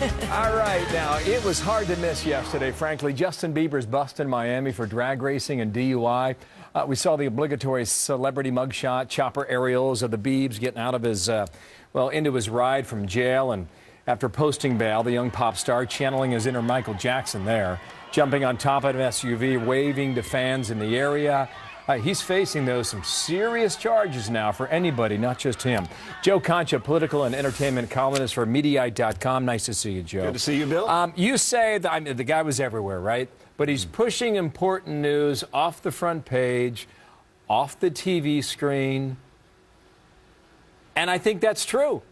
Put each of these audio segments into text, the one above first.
All right, now, it was hard to miss yesterday, frankly. Justin Bieber's bust in Miami for drag racing and DUI. We saw the obligatory celebrity mugshot, chopper aerials of the Biebs getting out of his, into his ride from jail. And after posting bail, the young pop star channeling his inner Michael Jackson there, jumping on top of an SUV, waving to fans in the area. He's facing, though, some serious charges now for anybody, not just him. Joe Concha, political and entertainment columnist for Mediaite.com. Nice to see you, Joe. Good to see you, Bill. You say that the guy was everywhere, right? But he's pushing important news off the front page, off the TV screen. And I think that's true.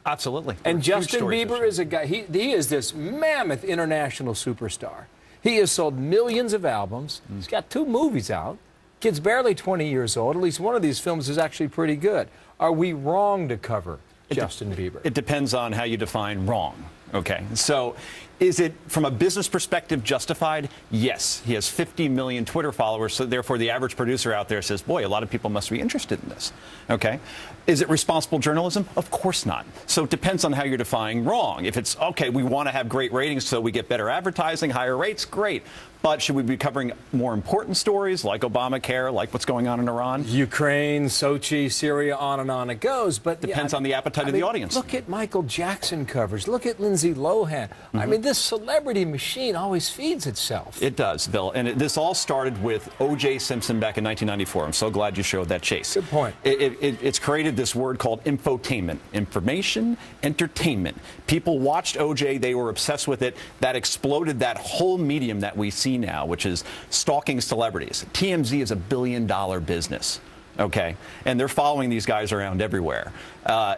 Absolutely. And Justin Bieber is a guy, he is this mammoth international superstar. He has sold millions of albums. He's got 2 movies out. Kid's barely 20 years old. At least one of these films is actually pretty good. Are we wrong to cover Justin Bieber? It depends on how you define wrong. Okay, so is it, from a business perspective, justified? Yes. He has 50 million Twitter followers, so therefore the average producer out there says, boy, a lot of people must be interested in this. Okay. Is it responsible journalism? Of course not. So it depends on how you're defining wrong. If it's, okay, we want to have great ratings so we get better advertising, higher rates, great. But should we be covering more important stories like Obamacare, like what's going on in Iran? Ukraine, Sochi, Syria, on it goes. But depends on the appetite of the audience. Look at Michael Jackson coverage. Look at Lindsay Lohan. I mean, this celebrity machine always feeds itself. It does, Bill. And this all started with O.J. Simpson back in 1994. I'm so glad you showed that, Chase. Good point. It's created this word called infotainment. Information, entertainment. People watched O.J. They were obsessed with it. That exploded that whole medium that we see now, which is stalking celebrities. TMZ is $1 billion business. Okay, and they're following these guys around everywhere.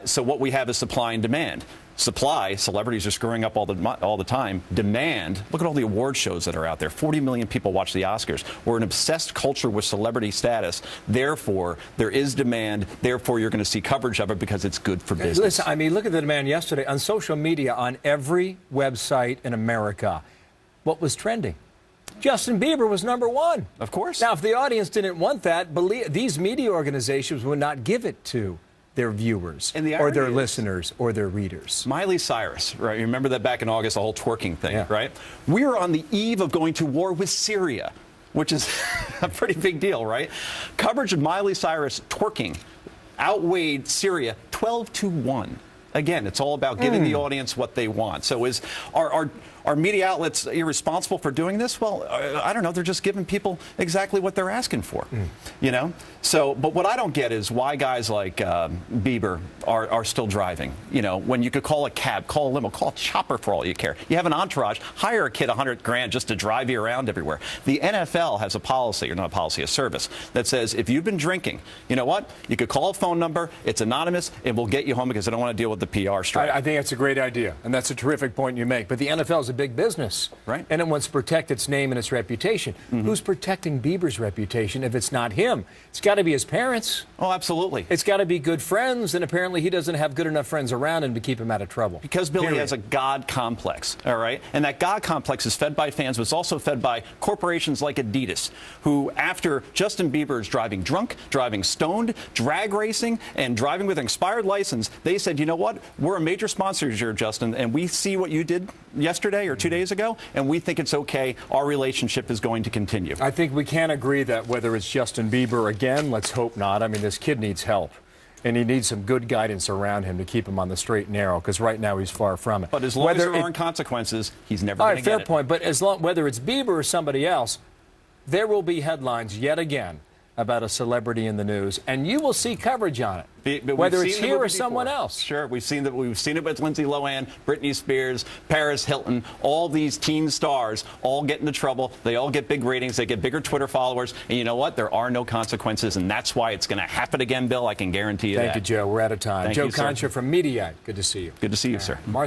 So what we have is supply and demand. Supply, celebrities are screwing up all the time. Demand, look at all the award shows that are out there. 40 million people watch the Oscars. We're an obsessed culture with celebrity status. Therefore, there is demand. Therefore, you're going to see coverage of it because it's good for business. Listen, I mean, look at the demand yesterday on social media, on every website in America. What was trending? Justin Bieber was #1. Of course. Now, if the audience didn't want that, these media organizations would not give it to their viewers or their listeners or their readers. Miley Cyrus, right? You remember that back in August, the whole twerking thing, right? We were on the eve of going to war with Syria, which is a pretty big deal, right? Coverage of Miley Cyrus twerking outweighed Syria 12-1. Again, it's all about giving the audience what they want. So are media outlets irresponsible for doing this? Well, I don't know. They're just giving people exactly what they're asking for, you know? So, but what I don't get is why guys like Bieber are still driving. You know, when you could call a cab, call a limo, call a chopper for all you care. You have an entourage, hire a kid $100 grand just to drive you around everywhere. The NFL has a policy, or not a policy, a service, that says if you've been drinking, you know what? You could call a phone number, it's anonymous, and we'll get you home because they don't want to deal with the PR strike. I think that's a great idea, and that's a terrific point you make. But the NFL is a big business, right? And it wants to protect its name and its reputation. Who's protecting Bieber's reputation if it's not him? It's got to be his parents. Oh, absolutely. It's got to be good friends, and apparently he doesn't have good enough friends around him to keep him out of trouble. Because Billy has a God complex, all right? And that God complex is fed by fans, but it's also fed by corporations like Adidas, who, after Justin Bieber is driving drunk, driving stoned, drag racing, and driving with an expired license, they said, you know what? We're a major sponsor here, Justin, and we see what you did yesterday or 2 days ago, and we think it's okay. Our relationship is going to continue. I think we can agree that whether it's Justin Bieber again, let's hope not. I mean, this kid needs help, and he needs some good guidance around him to keep him on the straight and narrow, because right now he's far from it. But as long as there aren't consequences, he's never going to get it. Fair point, but whether it's Bieber or somebody else, there will be headlines yet again about a celebrity in the news, and you will see coverage on it, whether it's here or someone else. Sure, we've seen it with Lindsay Lohan, Britney Spears, Paris Hilton, all these teen stars all get into trouble. They all get big ratings. They get bigger Twitter followers, and you know what? There are no consequences, and that's why it's going to happen again, Bill. I can guarantee you that. Thank you, Joe. We're out of time. Joe Concha from Mediaite. Good to see you. Good to see you, sir. Martha.